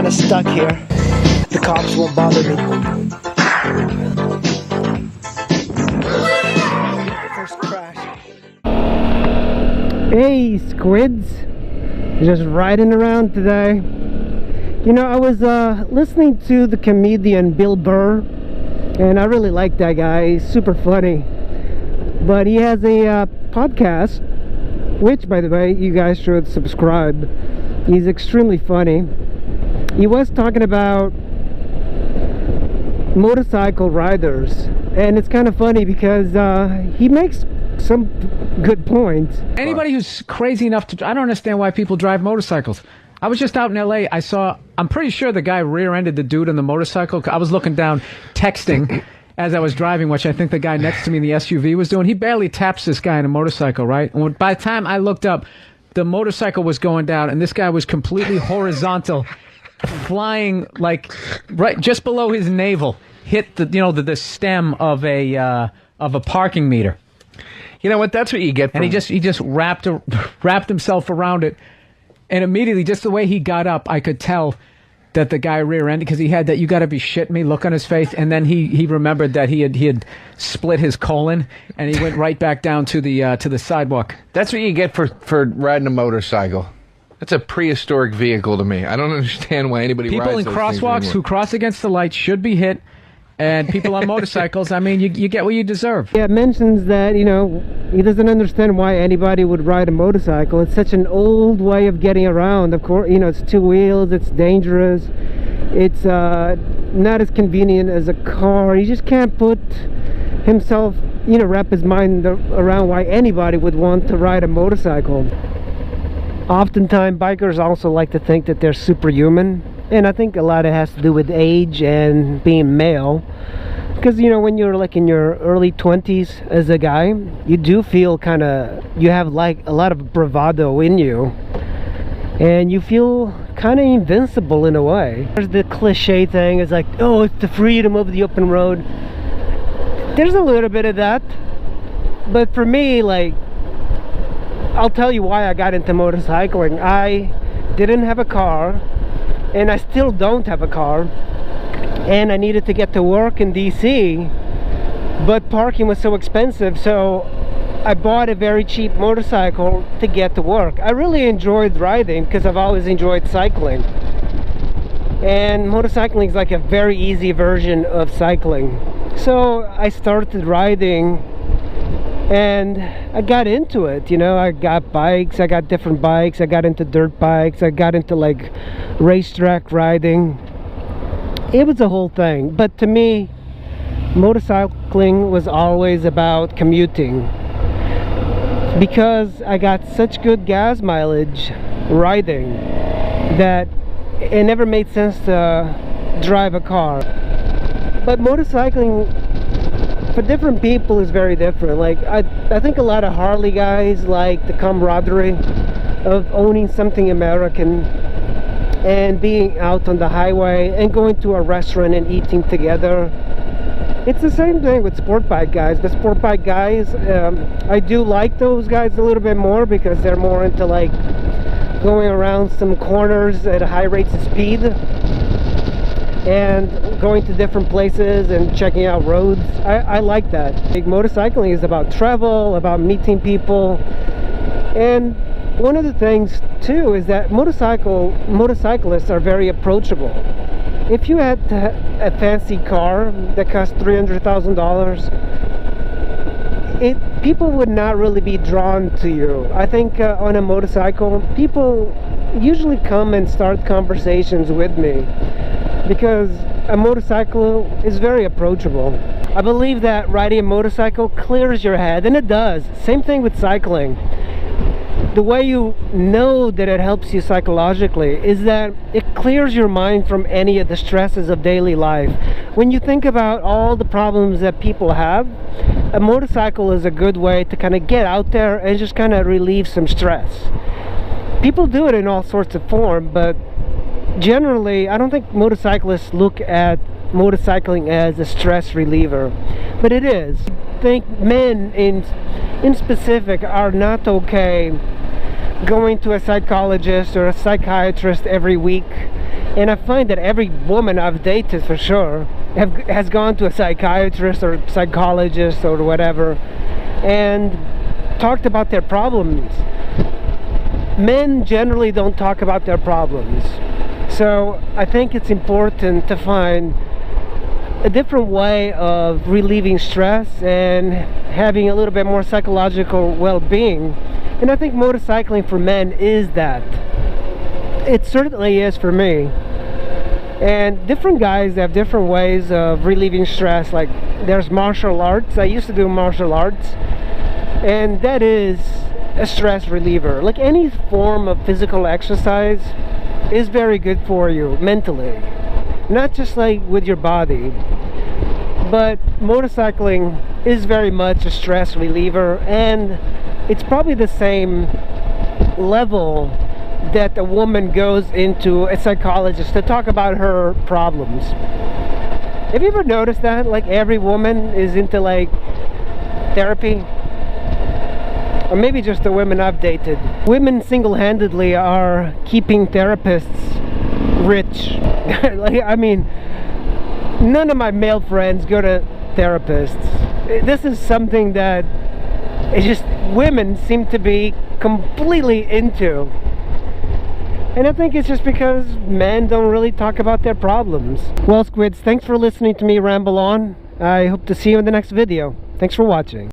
kind of stuck here. The cops won't bother me. First crash. Hey, Squids. Just riding around today. You know, I was listening to the comedian Bill Burr, and I really like that guy. He's super funny. But he has a podcast, which, by the way, you guys should subscribe. He's extremely funny. He was talking about motorcycle riders, and it's kind of funny because he makes some good points. Anybody who's crazy enough to... I don't understand why people drive motorcycles. I was just out in LA. I'm pretty sure the guy rear-ended the dude on the motorcycle. I was looking down, texting as I was driving, which I think the guy next to me in the SUV was doing. He barely taps this guy on a motorcycle, right? And by the time I looked up, the motorcycle was going down, and this guy was completely horizontal, flying like right just below his navel, hit the stem of a parking meter. You know what? That's what you get. And he just wrapped himself around it. And immediately, just the way he got up, I could tell that the guy rear-ended, because he had that "you gotta be shitting me" look on his face, and then he remembered that he had split his colon, and he went right back down to the sidewalk. That's what you get for riding a motorcycle. That's a prehistoric vehicle to me. I don't understand why anybody People rides in those crosswalks things who cross against the light should be hit. And people on motorcycles, I mean, you get what you deserve. Yeah, it mentions that, you know, he doesn't understand why anybody would ride a motorcycle. It's such an old way of getting around. Of course, you know, it's two wheels, it's dangerous, it's not as convenient as a car. He just can't put himself, you know, wrap his mind around why anybody would want to ride a motorcycle. Oftentimes, bikers also like to think that they're superhuman. And I think a lot of it has to do with age and being male. Because, you know, when you're like in your early 20s as a guy, you do feel you have like a lot of bravado in you. And you feel kind of invincible in a way. There's the cliche thing, it's like, oh, it's the freedom of the open road. There's a little bit of that. But for me, like, I'll tell you why I got into motorcycling. I didn't have a car. And I still don't have a car, and I needed to get to work in DC, but parking was so expensive, so I bought a very cheap motorcycle to get to work. I really enjoyed riding because I've always enjoyed cycling, and motorcycling is like a very easy version of cycling. So I started riding and I got into it. You know, I got bikes, I got different bikes, I got into dirt bikes, I got into like racetrack riding. It was a whole thing. But to me, motorcycling was always about commuting, because I got such good gas mileage riding that it never made sense to drive a car. But motorcycling for different people is very different. Like I think a lot of Harley guys like the camaraderie of owning something American and being out on the highway and going to a restaurant and eating together. It's the same thing with sport bike guys. The sport bike guys, I do like those guys a little bit more because they're more into like going around some corners at high rates of speed and going to different places and checking out roads. I like that. Like, motorcycling is about travel, about meeting people. And one of the things too is that motorcyclists are very approachable. If you had a fancy car that cost $300,000, people would not really be drawn to you. I think on a motorcycle, people usually come and start conversations with me because a motorcycle is very approachable. I believe that riding a motorcycle clears your head, and it does. Same thing with cycling. The way you know that it helps you psychologically is that it clears your mind from any of the stresses of daily life. When you think about all the problems that people have, a motorcycle is a good way to kind of get out there and just kind of relieve some stress. People do it in all sorts of form, but generally I don't think motorcyclists look at motorcycling as a stress reliever, but it is. I think men in specific are not okay going to a psychologist or a psychiatrist every week And I find that every woman I've dated, for sure, has gone to a psychiatrist or psychologist or whatever and talked about their problems. Men generally don't talk about their problems. So I think it's important to find a different way of relieving stress and having a little bit more psychological well-being. And I think motorcycling for men is that. It certainly is for me. And different guys have different ways of relieving stress. Like there's martial arts. I used to do martial arts, and that is a stress reliever. Like any form of physical exercise is very good for you mentally, not just like with your body. But motorcycling is very much a stress reliever, and it's probably the same level that a woman goes into a psychologist to talk about her problems. Have you ever noticed that? Like every woman is into like therapy? Or maybe just the women I've dated. Women single-handedly are keeping therapists rich. Like, I mean, none of my male friends go to therapists. This is something that it's just women seem to be completely into. And I think it's just because men don't really talk about their problems. Well, Squids, thanks for listening to me ramble on. I hope to see you in the next video. Thanks for watching.